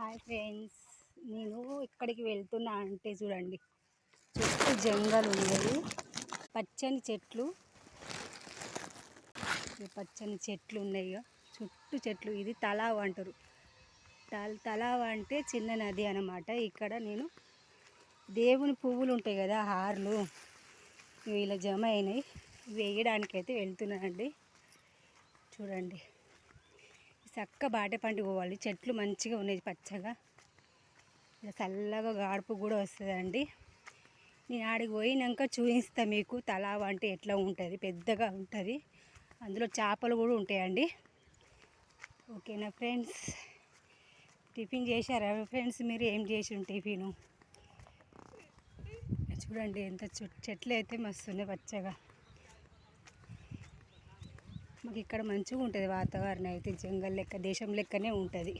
Hi friends, నేను ఇక్కడికి వెళ్తున్నా అంటే చూడండి, చుట్టూ జంగల్ ఉన్నది, పచ్చని చెట్లు ఉన్నాయి. చుట్టూ చెట్లు. ఇది తలావ్ అంటారు. తలావ్ అంటే చిన్న నది అన్నమాట. ఇక్కడ నేను దేవుని పువ్వులు ఉంటాయి కదా, హార్లు, ఇలా జమ అయినాయి, వేయడానికి అయితే వెళ్తున్నానండి. చూడండి, చక్క బాట పండి పోవాలి. చెట్లు మంచిగా ఉన్నాయి, పచ్చగా, ఇలా చల్లగా గాడుపు కూడా వస్తుందండి. నేను ఆడికి పోయినాక చూపిస్తా మీకు తలావ అంటే ఎట్లా ఉంటుంది. పెద్దగా ఉంటుంది, అందులో చేపలు కూడా ఉంటాయండి. ఓకేనా ఫ్రెండ్స్? టిఫిన్ చేశారా ఫ్రెండ్స్? మీరు ఏం చేసి టిఫిను? చూడండి ఎంత చెట్లు అయితే మస్తున్నాయి పచ్చగా. మాకు ఇక్కడ మంచిగా ఉంటుంది వాతావరణం అయితే, జంగల్ లెక్క, దేశం లెక్కనే ఉంటుంది.